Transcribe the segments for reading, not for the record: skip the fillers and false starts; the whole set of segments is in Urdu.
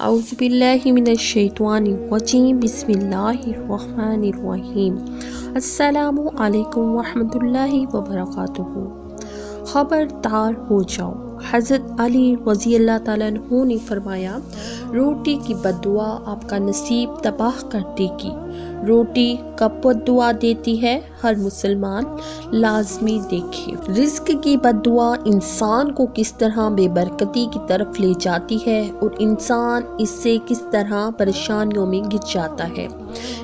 اعوذ باللہ من الشیطان الرجیم بسم اللہ الرحمن الرحیم۔ السلام علیکم ورحمۃ اللہ وبرکاتہ۔ خبردار ہو جاؤ، حضرت علی رضی اللہ تعالیٰ عنہ نے فرمایا، روٹی کی بد دعا آپ کا نصیب تباہ کر دے گی۔ روٹی کب بد دعا دیتی ہے، ہر مسلمان لازمی دیکھے۔ رزق کی بد دعا انسان کو کس طرح بے برکتی کی طرف لے جاتی ہے اور انسان اس سے کس طرح پریشانیوں میں گر جاتا ہے۔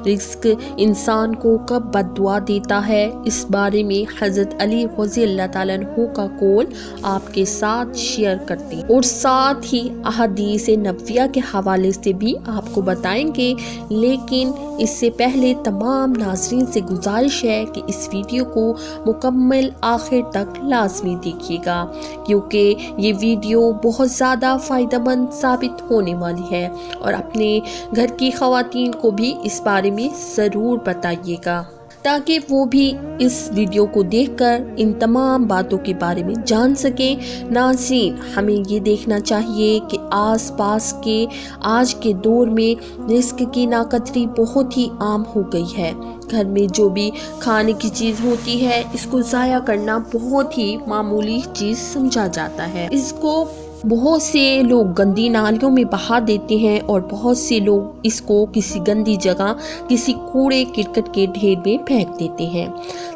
رزق انسان کو کب بد دعا دیتا ہے، اس بارے میں حضرت علی رضی اللہ تعالیٰ عنہ کا قول آپ کے ساتھ شیئر کرتے ہیں اور ساتھ ہی احادیث نبویہ کے حوالے سے بھی آپ کو بتائیں گے، لیکن اس سے پہلے تمام ناظرین سے گزارش ہے کہ اس ویڈیو کو مکمل آخر تک لازمی دیکھیے گا، کیونکہ یہ ویڈیو بہت زیادہ فائدہ مند ثابت ہونے والی ہے، اور اپنے گھر کی خواتین کو بھی اس بارے میں ضرور بتائیے گا تاکہ وہ بھی اس ویڈیو کو دیکھ کر ان تمام باتوں کے بارے میں جان سکیں۔ ناظرین، ہمیں یہ دیکھنا چاہیے کہ آس پاس کے آج کے دور میں رزق کی ناقدری بہت ہی عام ہو گئی ہے۔ گھر میں جو بھی کھانے کی چیز ہوتی ہے، اس کو ضائع کرنا بہت ہی معمولی چیز سمجھا جاتا ہے۔ اس کو بہت سے لوگ گندی نالیوں میں بہا دیتے ہیں اور بہت سے لوگ اس کو کسی گندی جگہ، کسی کوڑے کرکٹ کے ڈھیر میں پھینک دیتے ہیں،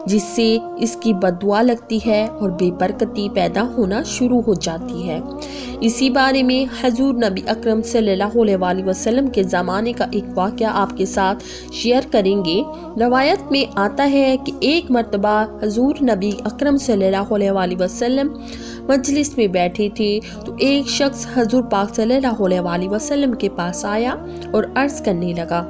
جس سے اس کی بد دعا لگتی ہے اور بے برکتی پیدا ہونا شروع ہو جاتی ہے۔ اسی بارے میں حضور نبی اکرم صلی اللہ علیہ وسلم کے زمانے کا ایک واقعہ آپ کے ساتھ شیئر کریں گے۔ روایت میں آتا ہے کہ ایک مرتبہ حضور نبی اکرم صلی اللہ علیہ وسلم مجلس میں بیٹھے تھے تو ایک شخص حضور پاک صلی اللہ علیہ وسلم کے پاس آیا اور عرض کرنے لگا،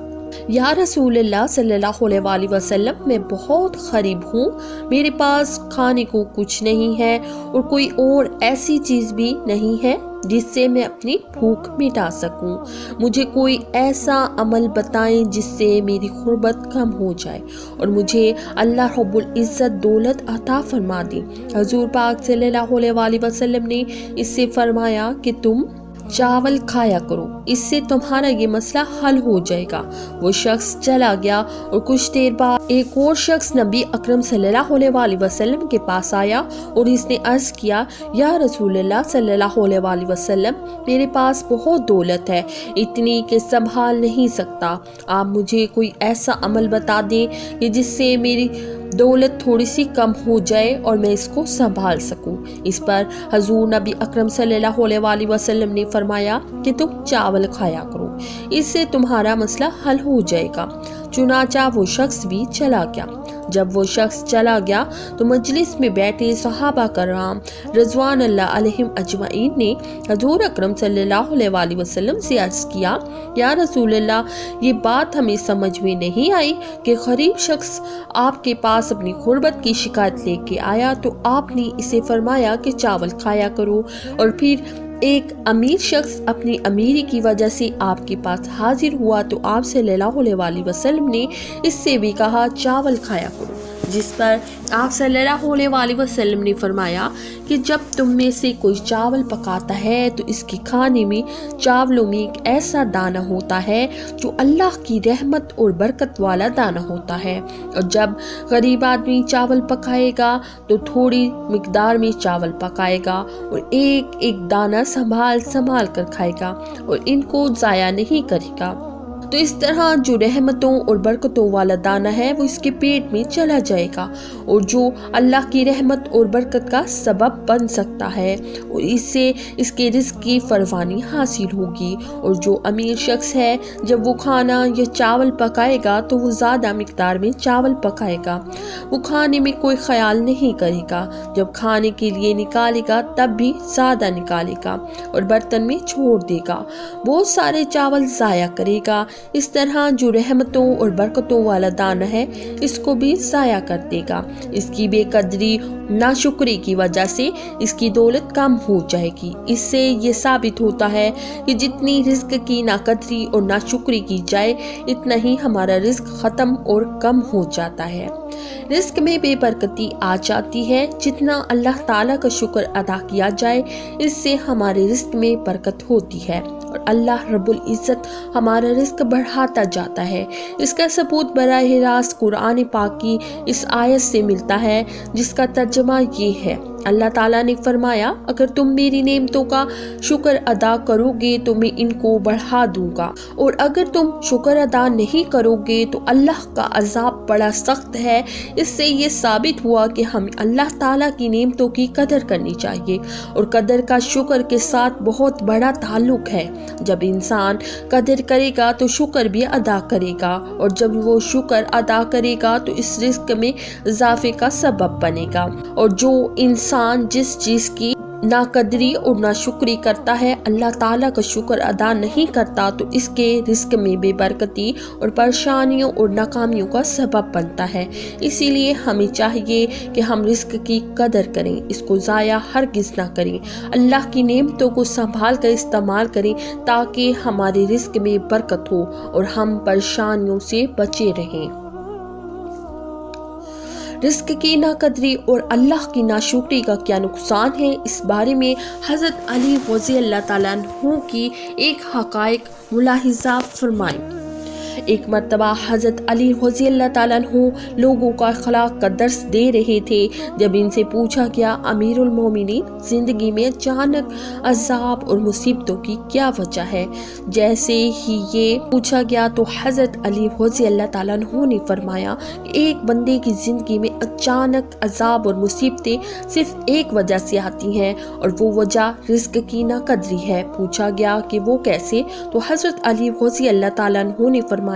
یا رسول اللہ صلی اللہ علیہ وسلم، میں بہت غریب ہوں، میرے پاس کھانے کو کچھ نہیں ہے اور کوئی اور ایسی چیز بھی نہیں ہے جس سے میں اپنی بھوک مٹا سکوں۔ مجھے کوئی ایسا عمل بتائیں جس سے میری غربت کم ہو جائے اور مجھے اللہ رب العزت دولت عطا فرما دے۔ حضور پاک صلی اللہ علیہ وسلم نے اس سے فرمایا کہ تم چاول کھایا کرو، اس سے تمہارا یہ مسئلہ حل ہو جائے گا۔ وہ شخص چلا گیا اور کچھ دیر بعد ایک اور شخص نبی اکرم صلی اللہ علیہ وسلم کے پاس آیا اور اس نے عرض کیا، یا رسول اللہ صلی اللہ علیہ وسلم، میرے پاس بہت دولت ہے، اتنی کہ سنبھال نہیں سکتا، آپ مجھے کوئی ایسا عمل بتا دیں کہ جس سے میری دولت تھوڑی سی کم ہو جائے اور میں اس کو سنبھال سکوں۔ اس پر حضور نبی اکرم صلی اللہ علیہ وسلم نے فرمایا کہ تم چاول کھایا کرو، اس سے تمہارا مسئلہ حل ہو جائے گا۔ چنانچہ وہ شخص بھی چلا گیا۔ جب وہ شخص چلا گیا تو مجلس میں بیٹھے صحابہ کرام رضوان اللہ علیہم اجمعین نے حضور اکرم صلی اللہ علیہ وسلم سے عرض کیا، یا رسول اللہ، یہ بات ہمیں سمجھ میں نہیں آئی کہ غریب شخص آپ کے پاس اپنی غربت کی شکایت لے کے آیا تو آپ نے اسے فرمایا کہ چاول کھایا کرو، اور پھر ایک امیر شخص اپنی امیری کی وجہ سے آپ کے پاس حاضر ہوا تو آپ صلی اللہ علیہ وسلم نے اس سے بھی کہا چاول کھایا کرو، جس پر آپ صلی اللہ علیہ وسلم نے فرمایا کہ جب تم میں سے کوئی چاول پکاتا ہے تو اس کے کھانے میں چاولوں میں ایک ایسا دانہ ہوتا ہے جو اللہ کی رحمت اور برکت والا دانہ ہوتا ہے، اور جب غریب آدمی چاول پکائے گا تو تھوڑی مقدار میں چاول پکائے گا اور ایک ایک دانہ سنبھال کر کھائے گا اور ان کو ضائع نہیں کرے گا، تو اس طرح جو رحمتوں اور برکتوں والا دانہ ہے وہ اس کے پیٹ میں چلا جائے گا، اور جو اللہ کی رحمت اور برکت کا سبب بن سکتا ہے، اور اس سے اس کے رزق کی فراوانی حاصل ہوگی۔ اور جو امیر شخص ہے، جب وہ کھانا یا چاول پکائے گا تو وہ زیادہ مقدار میں چاول پکائے گا، وہ کھانے میں کوئی خیال نہیں کرے گا، جب کھانے کے لیے نکالے گا تب بھی زیادہ نکالے گا اور برتن میں چھوڑ دے گا، بہت سارے چاول ضائع کرے گا۔ اس طرح جو رحمتوں اور برکتوں والا دانہ ہے اس کو بھی ضائع کر دے گا۔ اس کی بے قدری، ناشکری کی وجہ سے اس کی دولت کم ہو جائے گی۔ اس سے یہ ثابت ہوتا ہے کہ جتنی رزق کی ناقدری اور ناشکری کی جائے اتنا ہی ہمارا رزق ختم اور کم ہو جاتا ہے۔ رزق میں بے برکتی آ جاتی ہے۔ جتنا اللہ تعالیٰ کا شکر ادا کیا جائے اس سے ہمارے رزق میں برکت ہوتی ہے اور اللہ رب العزت ہمارا رزق بڑھاتا جاتا ہے۔ اس کا ثبوت براہ راست قرآن پاک کی اس آیت سے ملتا ہے جس کا ترجمہ یہ ہے، اللہ تعالیٰ نے فرمایا اگر تم میری نعمتوں کا شکر ادا کرو گے تو میں ان کو بڑھا دوں گا، اور اگر تم شکر ادا نہیں کرو گے تو اللہ کا عذاب بڑا سخت ہے۔ اس سے یہ ثابت ہوا کہ ہمیں اللہ تعالیٰ کی نعمتوں کی قدر کرنی چاہیے، اور قدر کا شکر کے ساتھ بہت بڑا تعلق ہے۔ جب انسان قدر کرے گا تو شکر بھی ادا کرے گا، اور جب وہ شکر ادا کرے گا تو اس رزق میں اضافے کا سبب بنے گا۔ اور جو انسان جس چیز کی ناقدری اور ناشکری کرتا ہے، اللہ تعالیٰ کا شکر ادا نہیں کرتا، تو اس کے رزق میں بے برکتی اور پریشانیوں اور ناکامیوں کا سبب بنتا ہے۔ اسی لیے ہمیں چاہیے کہ ہم رزق کی قدر کریں، اس کو ضائع ہرگز نہ کریں، اللہ کی نعمتوں کو سنبھال کر استعمال کریں تاکہ ہمارے رزق میں برکت ہو اور ہم پریشانیوں سے بچے رہیں۔ رزق کی ناقدری اور اللہ کی ناشکری کا کیا نقصان ہے، اس بارے میں حضرت علی رضی اللہ تعالیٰ عنہ کی ایک حقائق ملاحظہ فرمائیں۔ ایک مرتبہ حضرت علی رضی اللہ تعالیٰ عنہ لوگوں کا اخلاق کا درس دے رہے تھے جب ان سے پوچھا گیا امیر المومنین زندگی میں اچانک عذاب اور مصیبتوں کی کیا وجہ ہے؟ جیسے ہی یہ پوچھا گیا تو حضرت علی رضی اللہ تعالیٰ عنہ نے فرمایا کہ ایک بندے کی زندگی میں اچانک عذاب اور مصیبتیں صرف ایک وجہ سے آتی ہیں اور وہ وجہ رزق کی ناقدری ہے۔ پوچھا گیا کہ وہ کیسے؟ تو حضرت علی رضی اللہ تعالیٰ عنہ نے فرمایا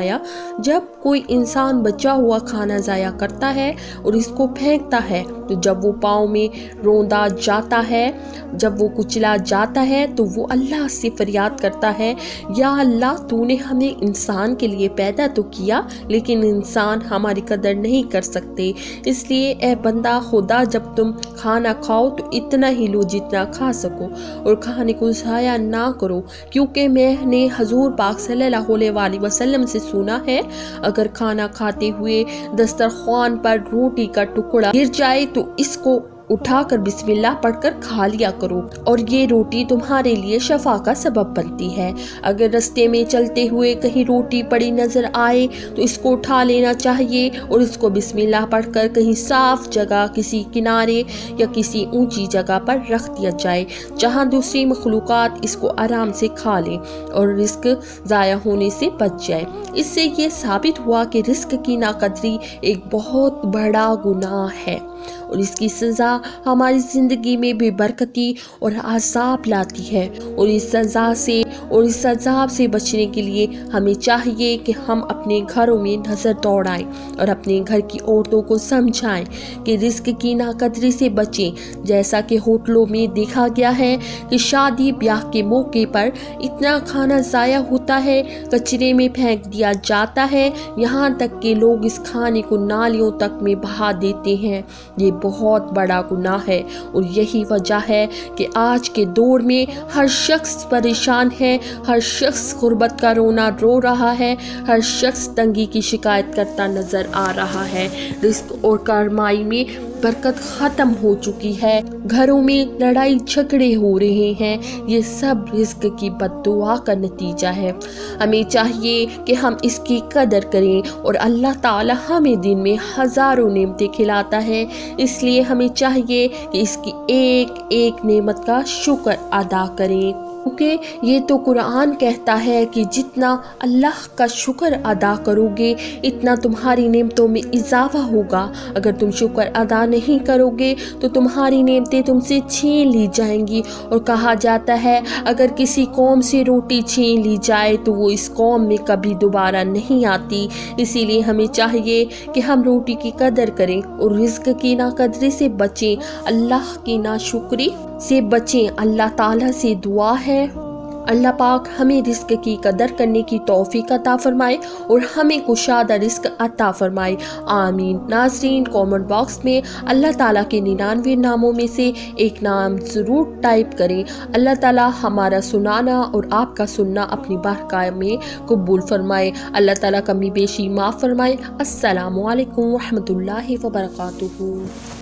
جب کوئی انسان بچا ہوا کھانا ضائع کرتا ہے اور اس کو پھینکتا ہے، تو جب وہ پاؤں میں روندا جاتا ہے، جب وہ کچلا جاتا ہے تو وہ اللہ سے فریاد کرتا ہے، یا اللہ تو نے ہمیں انسان کے لیے پیدا تو کیا لیکن انسان ہماری قدر نہیں کر سکتے، اس لیے اے بندہ خدا جب تم کھانا کھاؤ تو اتنا ہی لو جتنا کھا سکو اور کھانے کو ضائع نہ کرو، کیونکہ میں نے حضور پاک صلی اللہ علیہ وسلم سے سنا ہے اگر کھانا کھاتے ہوئے دسترخوان پر روٹی کا ٹکڑا گر جائے تو اس کو اٹھا کر بسم اللہ پڑھ کر کھا لیا کرو اور یہ روٹی تمہارے لیے شفا کا سبب بنتی ہے۔ اگر رستے میں چلتے ہوئے کہیں روٹی پڑی نظر آئے تو اس کو اٹھا لینا چاہیے اور اس کو بسم اللہ پڑھ کر کہیں صاف جگہ کسی کنارے یا کسی اونچی جگہ پر رکھ دیا جائے جہاں دوسری مخلوقات اس کو آرام سے کھا لیں اور رزق ضائع ہونے سے بچ جائے۔ اس سے یہ ثابت ہوا کہ رزق کی ناقدری ایک بہت بڑا گناہ ہے اور اس کی سزا ہماری زندگی میں بے برکتی اور عذاب لاتی ہے، اور اس عذاب سے بچنے کے لیے ہمیں چاہیے کہ ہم اپنے گھروں میں نظر دوڑائیں اور اپنے گھر کی عورتوں کو سمجھائیں کہ رزق کی ناقدری سے بچیں۔ جیسا کہ ہوٹلوں میں دیکھا گیا ہے کہ شادی بیاہ کے موقع پر اتنا کھانا ضائع ہوتا ہے، کچرے میں پھینک دیا جاتا ہے، یہاں تک کہ لوگ اس کھانے کو نالیوں تک میں بہا دیتے ہیں۔ یہ بہت بڑا گناہ ہے اور یہی وجہ ہے کہ آج کے دور میں ہر شخص پریشان ہے، ہر شخص غربت کا رونا رو رہا ہے، ہر شخص تنگی کی شکایت کرتا نظر آ رہا ہے۔ رزق اور کارمائی میں برکت ختم ہو چکی ہے، گھروں میں لڑائی جھگڑے ہو رہے ہیں، یہ سب رزق کی بد دعا کا نتیجہ ہے۔ ہمیں چاہیے کہ ہم اس کی قدر کریں اور اللہ تعالی ہمیں دن میں ہزاروں نعمتیں کھلاتا ہے، اس لیے ہمیں چاہیے کہ اس کی ایک ایک نعمت کا شکر ادا کریں، کیونکہ یہ تو قرآن کہتا ہے کہ جتنا اللہ کا شکر ادا کرو گے اتنا تمہاری نعمتوں میں اضافہ ہوگا، اگر تم شکر ادا نہیں کرو گے تو تمہاری نعمتیں تم سے چھین لی جائیں گی، اور کہا جاتا ہے اگر کسی قوم سے روٹی چھین لی جائے تو وہ اس قوم میں کبھی دوبارہ نہیں آتی۔ اسی لیے ہمیں چاہیے کہ ہم روٹی کی قدر کریں اور رزق کی ناقدری سے بچیں، اللہ کی ناشکری سے بچیں۔ اللہ تعالیٰ سے دعا ہے اللہ پاک ہمیں رزق کی قدر کرنے کی توفیق عطا فرمائے اور ہمیں کشادہ رزق عطا فرمائے، آمین۔ ناظرین، کامنٹ باکس میں اللہ تعالیٰ کے 99 ناموں میں سے ایک نام ضرور ٹائپ کریں۔ اللہ تعالیٰ ہمارا سنانا اور آپ کا سننا اپنی بارگاہ میں قبول فرمائے۔ اللہ تعالیٰ کمی بیشی معاف فرمائے۔ السلام علیکم ورحمۃ اللہ وبرکاتہ۔